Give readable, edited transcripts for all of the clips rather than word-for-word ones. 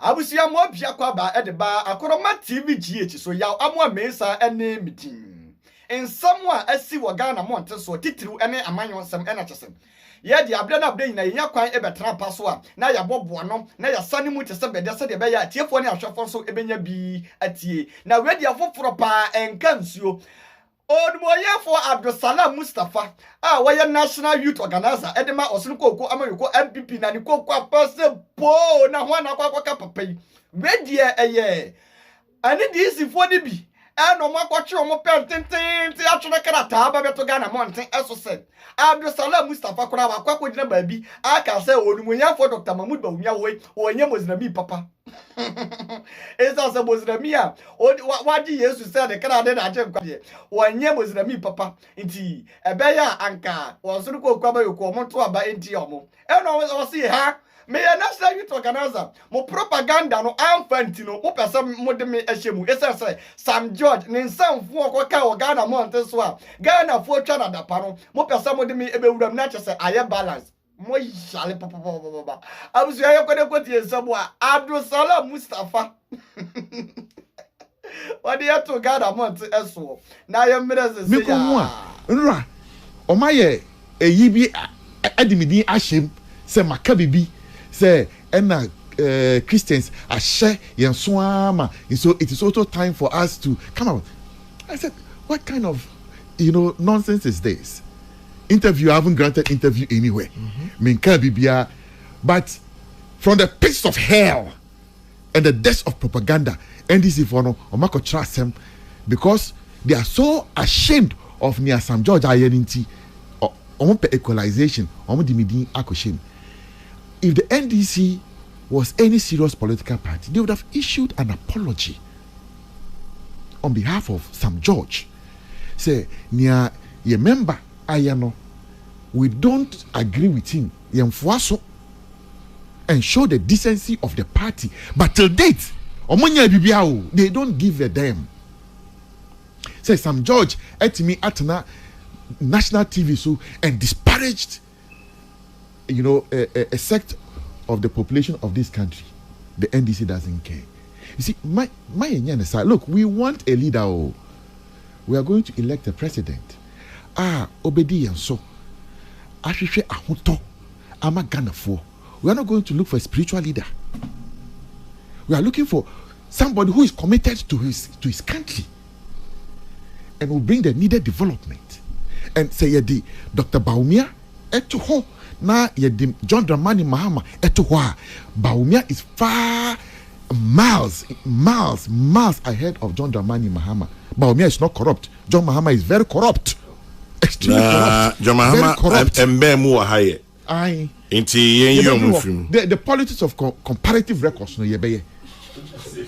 Abusia mo bia kwa ba edeba akoroma TV GH so yaw amwa mesa ene meeting ensam a asi wo Ghana monte so titiru ene amanyonsam ena kyesem ye di abde na abde nyina nya kwan ebetra pa so a na ya bobo no na ya sane mu tese bede se de be ya tiefo ne ahwefo so ebenya bi atie na wedi afoforo pa enkansuo Odmoyefo Abdulsalam Mustafa waya National Youth Organizer edema osunu koko amayoko NPP na ni koko apase po na ho na kwa papai wedi eye ani disi fo ni bi no makwache omo pententen ti atwene karata aba beto Ghana monten eso se Abdulsalam Mustafa kura akwa kodina baabi aka se Odmoyefo Dr. Mahmoud Bawumia we onye mozinami papa esa se mozinami a waji Yesu se de kara de na aje nkwaje onye mozinami papa nti ebeya anka wonsuru ko kwa ba yoko monto aba enti omo no we see ha me National Youth Organizer mo propaganda no amfantino mo pese mo de me ahyemu esa se Sam George ne nsamfo okoka o Ghana monte so a Ghana fo twa na dapa no mo pese mo de me ebewuram na kyese aye balance mo yale papa abusu aye kwede kwoti ensamo a Abdulsalam Mustafa wadi ya to Ghana monte eso na ye mmereze se ya nra o maye eyi bi adimidi ahyem se makabibi say ena Christians are share yanswama, so it is also time for us to come out. I said, what kind of nonsense is this? Interview, I haven't granted interview anywhere. But from the pits of hell and the depths of propaganda, NDC for no Omako trust them because they are so ashamed of near Sam George identity or equalization or dimidi akoshim. If the NDC was any serious political party, they would have issued an apology on behalf of Sam George. Say, near your member, Ayano, we don't agree with him, and show the decency of the party. But till date, they don't give a damn. Say, Sam George, at me, at national TV, so, and disparaged a sect of the population of this country. The NDC doesn't care. You see, my side, look, we want a leader. We are going to elect a president. Obedi and so. Ashishe ahuto. Ama Ghana for. We are not going to look for a spiritual leader. We are looking for somebody who is committed to his country and will bring the needed development. And say Dr. Bawumia eto na yedim John Dramani Mahama eto Bawumia is far miles ahead of John Dramani Mahama. Bawumia is not corrupt. John Mahama is very corrupt. Extremely corrupt. John Mahama embe mu haye. Aye. The politics of comparative records no yebeye.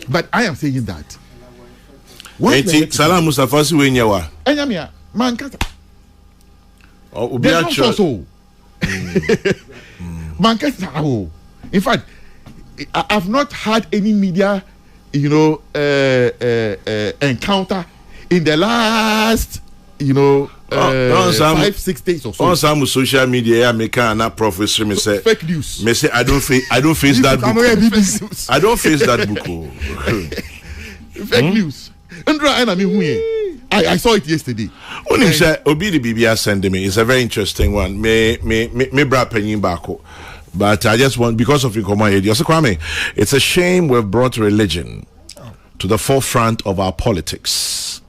But I am saying that. Enti Salam Mustafa si we nyawa. Enyamia man kata. Obi acho. Man kata ho. In fact, I've not had any media, encounter in the last, 5-6 days or so. On some social media, make na professor me say fake news. Me say I don't face that book. I don't face that book. Fake news. I saw it yesterday. When you say Obi the BBA send me, it's a very interesting one. Me bra penyin bako. But I just want, because of your comment, it's a shame we've brought religion to the forefront of our politics.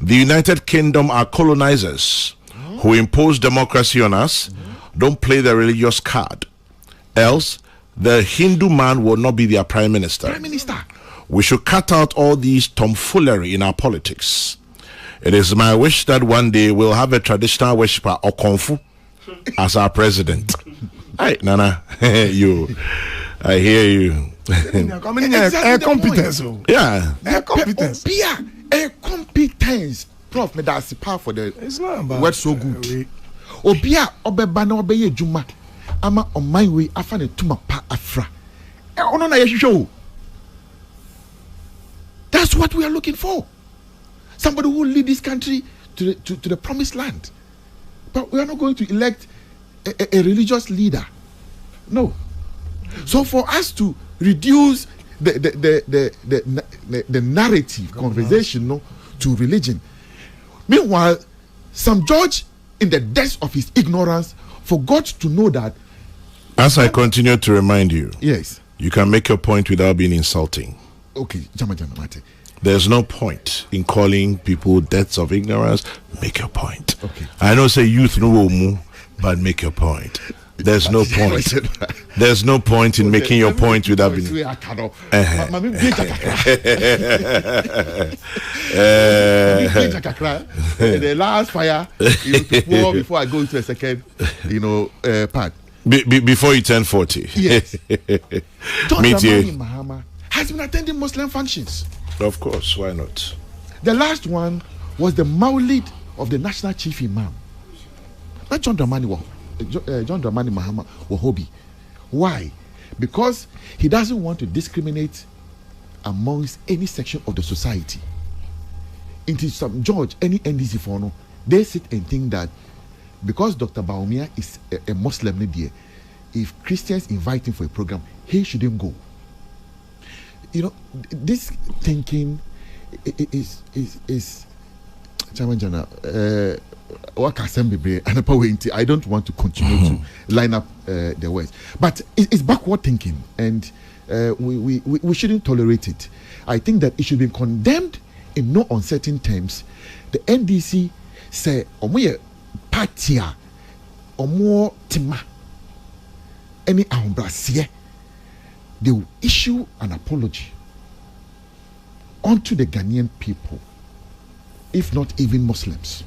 The United Kingdom are colonizers who impose democracy on us. Don't play the religious card. Else, the Hindu man will not be their prime minister. Prime Minister. We should cut out all these tomfoolery in our politics. It is my wish that one day we'll have a traditional worshiper or Kung Fu as our president. Hey, Nana, I hear you. Competence. Yeah. Competence. Competence. Prof, me that's the power for the. It's not about word so good. Obia obeba na obeye juma. Ama on my way afane tuma pa afra. Ono na yesho. That's what we are looking for. Somebody who will lead this country to the promised land. But we are not going to elect a religious leader. No. So for us to reduce the narrative conversation no, to religion. Meanwhile, some George, in the depths of his ignorance, forgot to know that. As I continue to remind you, yes, you can make your point without being insulting. Okay, Jama Mate. There's no point in calling people deaths of ignorance. Make your point. Okay. I know say youth no mu, but make your point. There's no point. There's no point in making your point without being. The last fire pour before I go into a second, part. Before you turn 40. Yes. John Dramani Mahama has been attending Muslim functions. Of course, why not? The last one was the Maulid of the National Chief Imam. Not John Dramani Mahama Wahobi. Why? Because he doesn't want to discriminate amongst any section of the society. Into some George, any NDC for no, they sit and think that because Dr. Baumia is a Muslim there, if Christians invite him for a program, he shouldn't go. This thinking is I don't want to continue to line up the words, but it's backward thinking, and we shouldn't tolerate it. I think that it should be condemned in no uncertain terms. The NDC say omoye partia omo tima any ambrasie, they will issue an apology unto the Ghanaian people, if not even Muslims.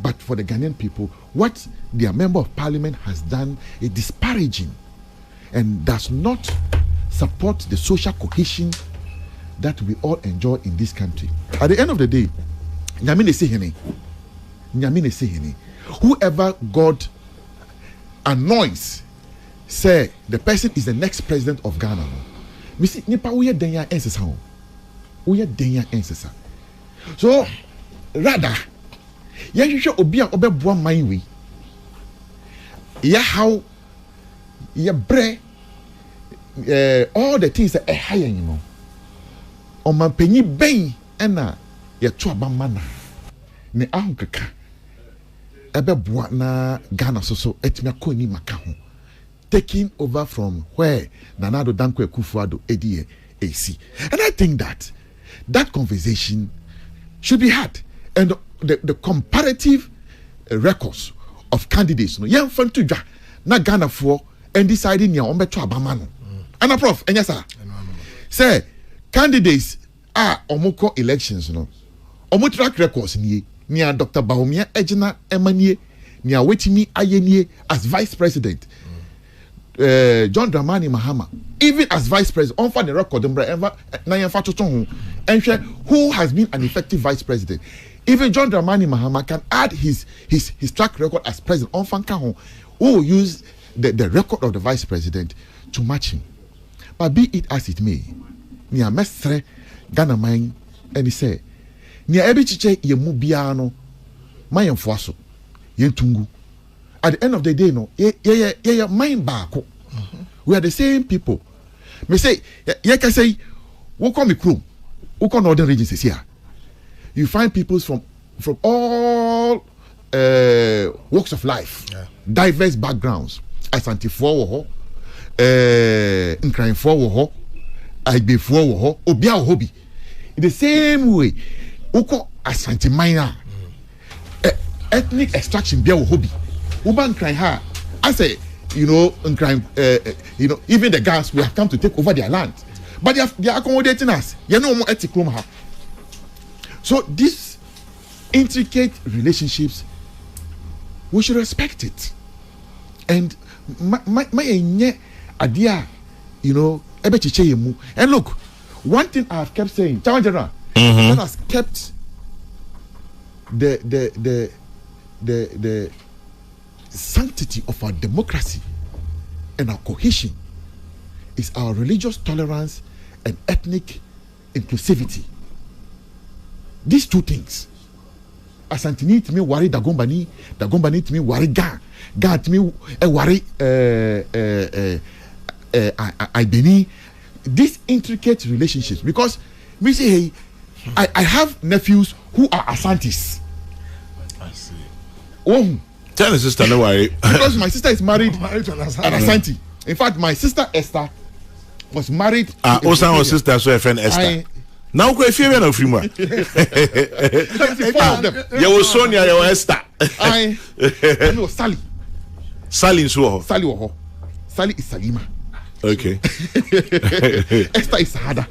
But for the Ghanaian people, what their member of parliament has done is disparaging and does not support the social cohesion that we all enjoy in this country. At the end of the day, whoever God anoints, say the person is the next president of Ghana. So rather, you obi a obeboa man we how bre all the things that higher on my penny ben ena to abamana ne ahokeka ebeboa na Ghana so etimi akoni maka ho, taking over from where Nanado Dankwa Akufo-Addo ADA AC. And I think that conversation should be had, and the comparative records of candidates no fan to na Ghana for and deciding ya ombeto abamano and prof and yes sir say candidates are omoko elections no omo track records ni Dr. Baumia Ejina Emanie ni awetimi ayenie as vice president. John Dramani Mahama, even as vice president, on for the record, who has been an effective vice president. Even John Dramani Mahama can add his track record as president on Fankaho, who will use the record of the vice president to match him. But be it as it may, Nia Mestre Ghana Mine and he say, Nia Ebichiche Yemubiano, Mayan Fuaso, Yentungu. At the end of the day, no, mind back. We are the same people. Me say, can say, who call me crew? Who call northern regions is here? You find people from all walks of life, diverse backgrounds. Asante Fuo, Nkran Fuo, Igbe Fuo, Obia Hobby. In the same way, who call Asante Minor, ethnic extraction, Bia Hobby. Uban crying her. I say, even the gas, we have come to take over their land. But they are accommodating us. More ethical. So these intricate relationships, we should respect it. And my idea, and look, one thing I have kept saying, that has kept the sanctity of our democracy and our cohesion is our religious tolerance and ethnic inclusivity. These two things. Asantini to me worry Dagombani to me worry Ga to me worry Ibeni, these intricate relationships, because we say, hey, I have nephews who are Asantis. I see. Oh, Tell the sister, no worry. because my sister is married to an Asanti. In fact, my sister Esther was married. Also, our sister, so a friend Esther. Now, if you're not free, man. You was Sonia, you were Esther. I know Sally. Sally in Suho. Sally Oho. Sally is Salima. Okay. Esther is Sahada.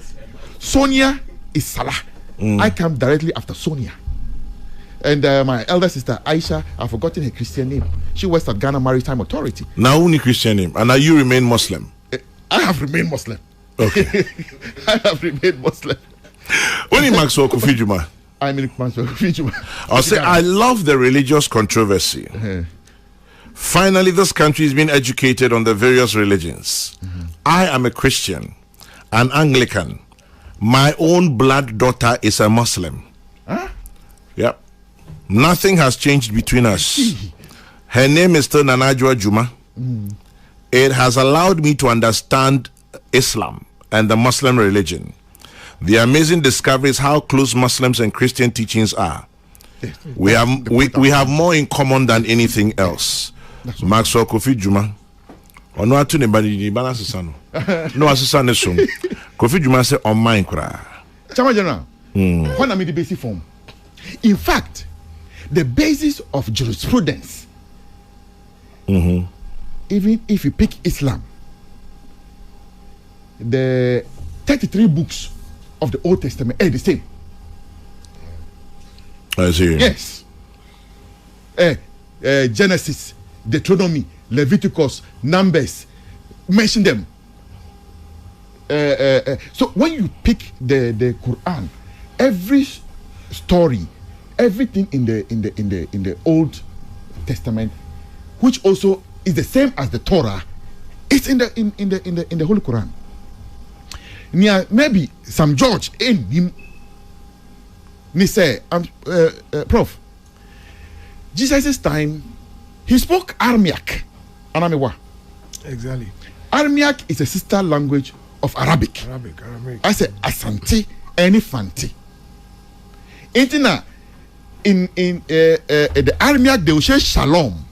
Sonia is Salah. I come directly after Sonia. And my elder sister Aisha, I've forgotten her Christian name. She works at Ghana Maritime Authority. Now, only Christian name, and now you remain Muslim. I have remained Muslim. Okay. I have remained Muslim. Only Maxwell Kofi Juma. I'm in Maxwell Kofi Juma. I'll say I love the religious controversy. Finally, this country is being educated on the various religions. I am a Christian, an Anglican. My own blood daughter is a Muslim. Huh? Yep. Nothing has changed between us. Her name is still Nanajwa Juma. It has allowed me to understand Islam and the Muslim religion. The amazing discovery is how close Muslims and Christian teachings are. We have more in common than anything else. Maxwell Kofi Juma. Ono atu ne bani balance sano. No asesa ne som. Kofi Juma say on mine kra. Chama General. When I'm in the basic form. In fact, the basis of jurisprudence, even if you pick Islam, the 33 books of the Old Testament are the same. I see. Yes. Genesis, Deuteronomy, Leviticus, Numbers, mention them. So when you pick the Quran, every story, everything in the Old Testament, which also is the same as the Torah, it's in the Holy Quran. Maybe some George in him. Me say, Prof. Jesus' time, he spoke Aramaic. Exactly. Aramaic is a sister language of Arabic. Arabic. I say Asante, any Fanti. In the Aramaic they will say Shalom.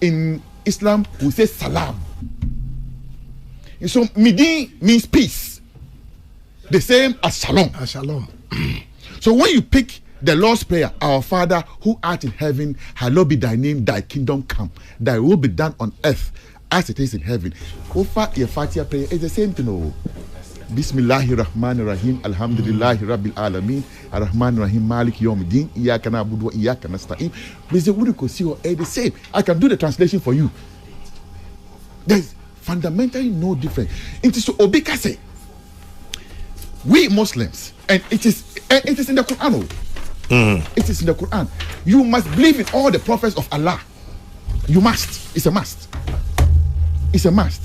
In Islam we say Salam. And so Midi means peace, the same as Shalom. Shalom. So when you pick the Lord's Prayer, our Father who art in heaven, hallowed be thy name, thy kingdom come, thy will be done on earth as it is in heaven. Over your Fatiha prayer is the same thing. Oh. Bismillahirrahmanirrahim, alhamdulillahi rabbil alamin, arrahmanirrahim, malik yawmiddin, iyyaka na'budu wa iyyaka nasta'in. The same. I can do the translation for you. There's fundamentally no difference. It is so Obikase. We Muslims, and it is in the Quran. It is in the Quran. You must believe in all the prophets of Allah. You must. It's a must. It's a must.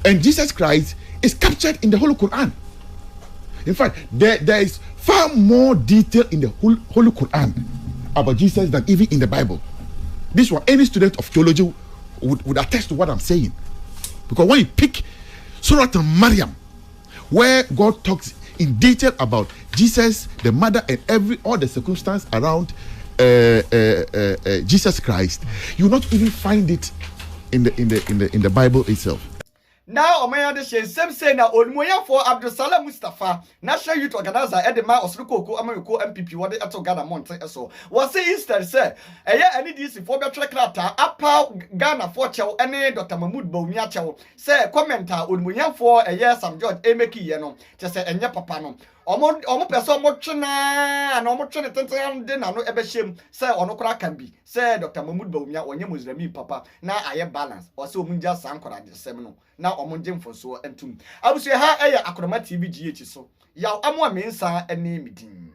And Jesus Christ is captured in the Holy Quran. In fact, there is far more detail in the Holy Quran about Jesus than even in the Bible. This one, any student of theology would attest to what I'm saying. Because when you pick Surah Al-Maryam, where God talks in detail about Jesus, the mother, and all the circumstance around Jesus Christ, you will not even find it in the Bible itself. Now, Omaya de Shem say na Olmoya for Abdusalam Mustafa, National Youth Organizer, Edema Osruko, Americo, NPP, what they Ghana Monte. So, was say instead, say, any DC for better clatter, Apa Ghana for Chow, any Dr. Mahmoud Bounia Chow, say, commenter, Olmoya for a year, some George Emeki Yeno, just say, and Yapapano. Omo person mo chena and omo chena tentan de na no ebe shem say onokora can be say Dr. Mahmoud Bawumia onye Muslim papa na aye balance or so munja sankora de sem no na omo ndem for so entum abusu ha eya akroma TV GH so ya amo amensa ene midin.